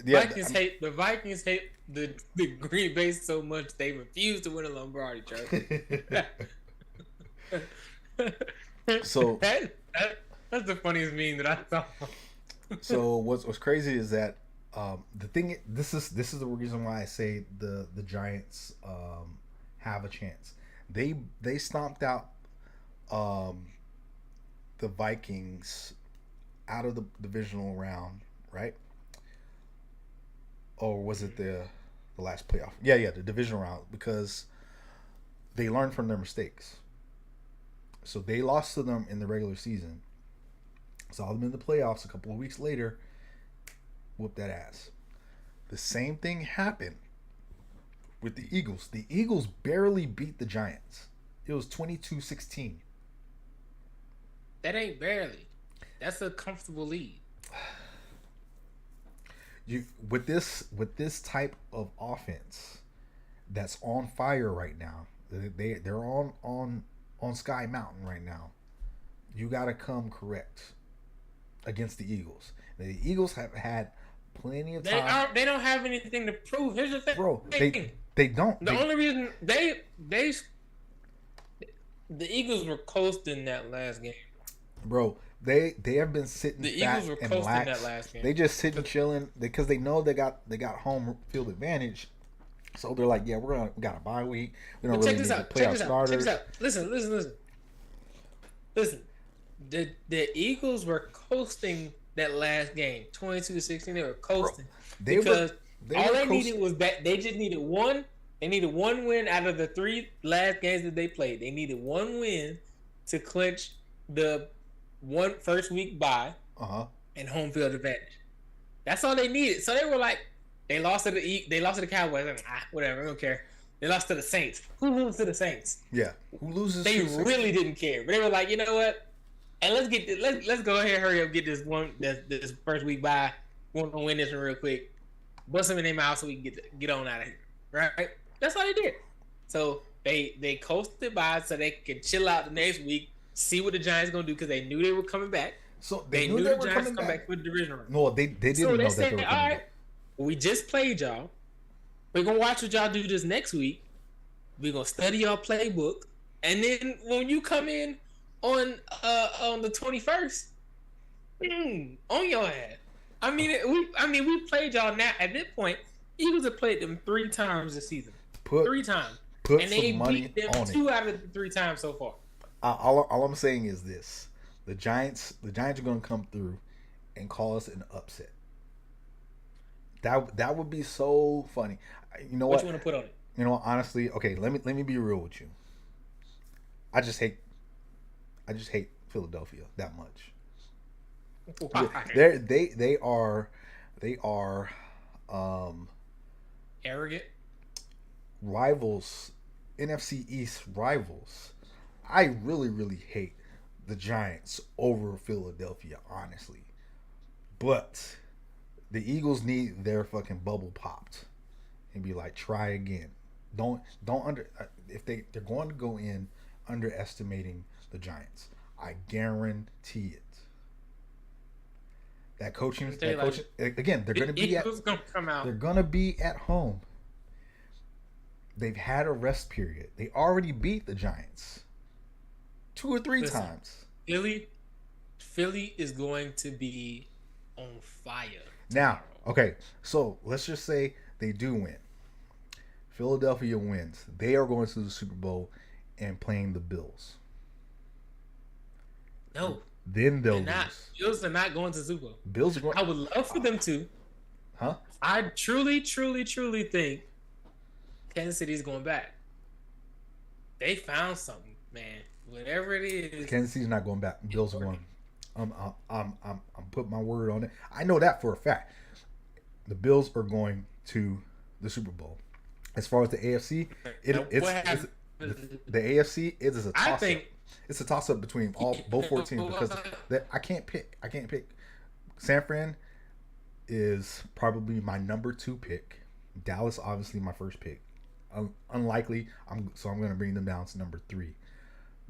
Yeah, The Vikings hate the Green Bay so much they refuse to win a Lombardi trophy. So That's the funniest meme that I saw. So what's crazy is that the thing this is the reason why I say the Giants have a chance. They stomped out um, the Vikings out of the divisional round, right? Or was it the last playoff? Yeah, the divisional round because they learned from their mistakes. So they lost to them in the regular season. Saw them in the playoffs a couple of weeks later. Whoop that ass. The same thing happened with the Eagles. The Eagles barely beat the Giants. It was 22-16. That ain't barely. That's a comfortable lead. You with this type of offense that's on fire right now. They're on Sky Mountain right now. You got to come correct against the Eagles. The Eagles have had plenty of time. They don't have anything to prove. Here's the thing, Bro, they don't. The only reason the Eagles were coasting that last game. Bro, they have been sitting The fat Eagles were and coasting lax. that last game. They just sitting chilling because they know they got home field advantage. So they're like, yeah, we got a bye week. We don't really need to play our starters. Check this out. Listen. The Eagles were coasting that last game, 22-16. They were coasting. Bro, They needed was that they just needed one. They needed one win out of the 3 last games that they played. They needed one win to clinch the first week bye and home field advantage. That's all they needed. So they were like, they lost to the Cowboys. Like, whatever, I don't care. They lost to the Saints. Who loses to the Saints? Yeah, who loses? They really didn't care, but they were like, you know what? And let's go ahead, hurry up, get this first week bye. We're gonna win this one real quick. Bust them in their mouth so we can get on out of here. Right? That's all they did. So they coasted by so they could chill out the next week, see what the Giants gonna do because they knew they were coming back. So they knew the Giants come back with the division round. No, they didn't know that they were coming back. We just played y'all. We're gonna watch what y'all do this next week. We're gonna study your playbook, and then when you come in on the 21st, on your ass. I mean, we played y'all now. At this point, Eagles have played them 3 times this season. 3 times, and they beat them 2 out of the 3 times so far. All I'm saying is this: the Giants are going to come through and cause an upset. That would be so funny. You know what? What you want to put on it? You know, honestly, okay. Let me be real with you. I just hate Philadelphia that much. Why? They are Arrogant rivals, NFC East rivals. I really hate the Giants over Philadelphia, honestly. But the Eagles need their fucking bubble popped and be like, try again. Don't if they're going to go in underestimating the Giants. I guarantee it. That coaching again, they're going to be they're going to be at home. They've had a rest period. They already beat the Giants 2 or 3 times. Philly is going to be on fire now. Okay, so let's just say they do win. Philadelphia wins. They are going to the Super Bowl and playing the Bills. No. Then they'll lose. Bills are not going to the Super Bowl. Bills are going. I would love for them to. Huh? I truly think Kansas City is going back. They found something, man. Whatever it is. Kansas City's not going back. Bills are going. I'm putting my word on it. I know that for a fact. The Bills are going to the Super Bowl. As far as the AFC, the AFC is a toss up. It's a toss up between both 4 teams because I can't pick. San Fran is probably my number 2 pick. Dallas obviously my first pick. Unlikely. I'm going to bring them down to number 3.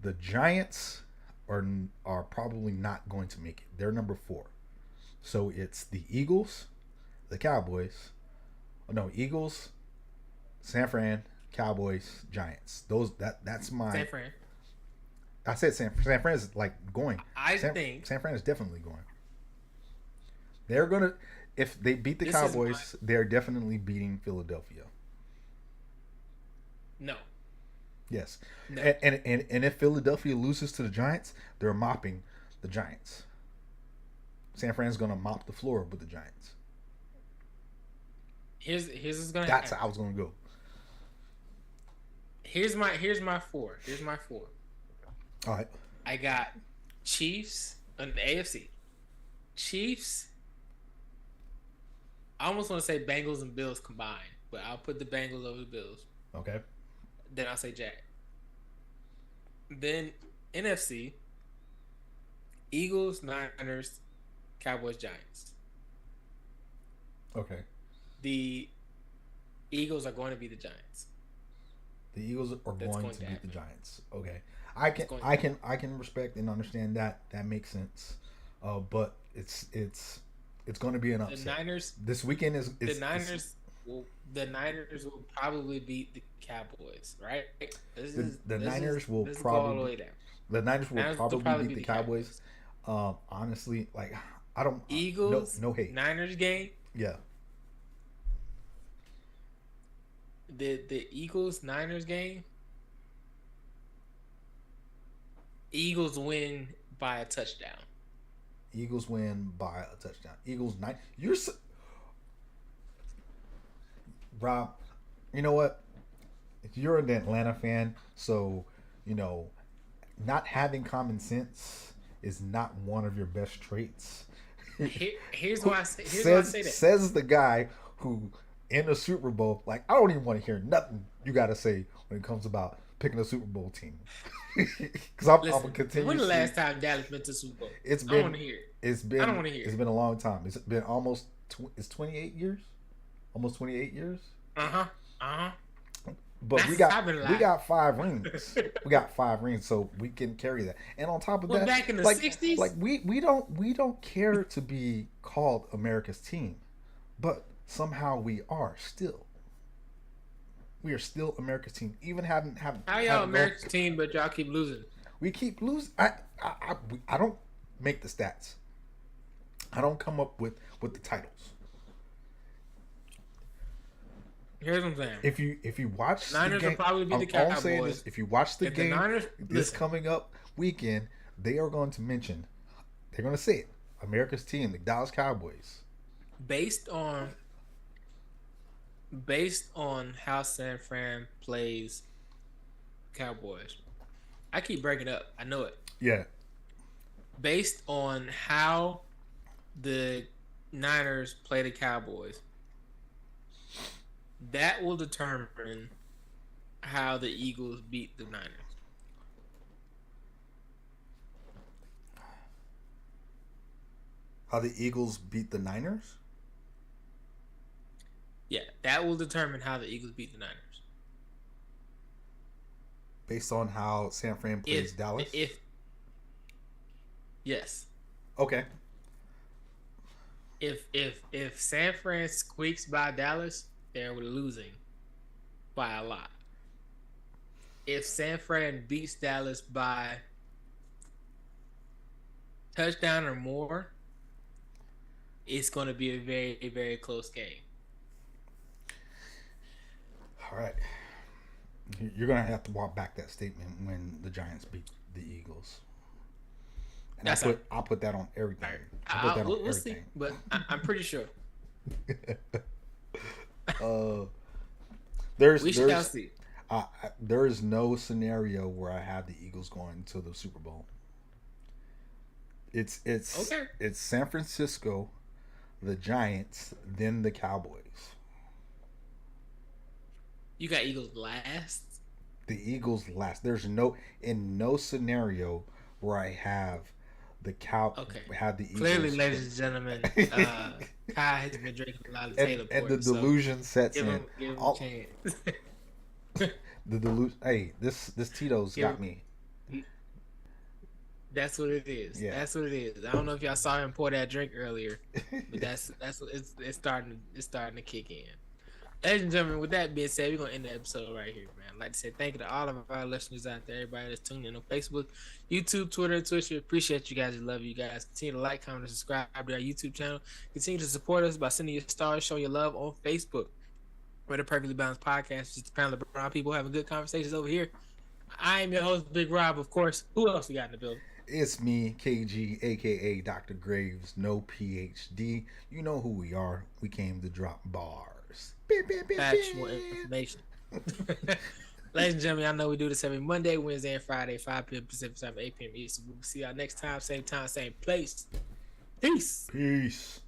The Giants are probably not going to make it. They're number 4. So it's the Eagles, the Cowboys. Eagles, San Fran, Cowboys, Giants. That's my San Fran. I said San Fran is like going. I think San Fran is definitely going. They're gonna if they beat the Cowboys, they're definitely beating Philadelphia. No. Yes, No. And if Philadelphia loses to the Giants, they're mopping the Giants. San Fran's gonna mop the floor with the Giants. Here's what's gonna That's happen. how it's gonna go. Here's my four. All right. I got Chiefs on the AFC. Chiefs. I almost want to say Bengals and Bills combined, but I'll put the Bengals over the Bills. Okay. Then I'll say Jack. Then NFC. Eagles, Niners, Cowboys, Giants. Okay. The Eagles are going to be the Giants. The Eagles are That's going going to to beat happen. the Giants. Okay. I can respect and understand that. That makes sense. But it's going to be an upset. The Niners. This weekend is The Niners will probably beat the Cowboys, right? The Niners will go all the probably way down. the Niners will Niners will probably probably beat beat the the Cowboys. Honestly, like I don't Eagles, no hate. Niners game. Yeah. The Eagles Niners game. Eagles win by a touchdown. Eagles win by a touchdown. Eagles nine. Rob, you know what? You're an Atlanta fan, so not having common sense is not one of your best traits. Here's why I say that. Says the guy who in the Super Bowl, like I don't even want to hear nothing you got to say when it comes about picking a Super Bowl team. Because I'm gonna continue. When the last time Dallas went to Super Bowl? It's I been. don't want to hear it. It's been. I don't want to hear It's it. been a long time. It's been almost. It's 28 years. Almost 28 years. But That's we got 5 rings. We got 5 rings, so we can carry that. And on top of that, back in the like, 60s, like we don't care to be called America's team, but somehow we are still. We are still America's team, even having. How y'all America's team, but y'all keep losing? We keep losing. I don't make the stats. I don't come up with the titles. Here's what I'm saying. If you watch Niners the game, will probably beat the all I'm saying Cowboys. is if you watch the If the game Niners- this listen. coming up weekend, they are going to mention, they're going to say it, America's team, the Dallas Cowboys. Based on how San Fran plays Cowboys, I keep breaking up. I know it. Yeah, Based on how the Niners play the Cowboys, that will determine how the Eagles beat the Niners. how the Eagles beat the Niners. Yeah, that will determine how the Eagles beat the Niners. Based on how San Fran plays Dallas. Yes. Okay. If San Fran squeaks by Dallas, they're losing by a lot. If San Fran beats Dallas by touchdown or more, it's going to be a very, very close game. All right. You're going to have to walk back that statement when the Giants beat the Eagles. And I'll put that on everything. I'll put that on We'll everything. see, but I'm pretty sure. We shall see. There is no scenario where I have the Eagles going to the Super Bowl. It's Okay. It's San Francisco, the Giants, then the Cowboys. You got Eagles last. The Eagles last. There's no scenario where I have the Okay. have the Eagles. Clearly, ladies and gentlemen, Kai has been drinking a lot of Taylor and Port, the delusion sets give in. him a chance. The delusion. Hey, this Tito's got me. That's what it is. Yeah. That's what it is. I don't know if y'all saw him pour that drink earlier, but that's what it's starting to kick in. Ladies and gentlemen, with that being said, we're gonna end the episode right here, man. I'd like to say thank you to all of our listeners out there, everybody that's tuned in on Facebook, YouTube, Twitter, and Twitch. We appreciate you guys. We love you guys. Continue to like, comment, and subscribe to our YouTube channel. Continue to support us by sending your stars, showing your love on Facebook. We're the Perfectly Balanced Podcast, just a panel of brown people having good conversations over here. I am your host, Big Rob, of course. Who else we got in the building? It's me, KG, aka Dr. Graves, no PhD. You know who we are. We came to drop bars. Factual information. Ladies and gentlemen, I know we do this every Monday, Wednesday, and Friday, 5 p.m. Pacific time, 8 p.m. Eastern. We'll see y'all next time, same place. Peace. Peace.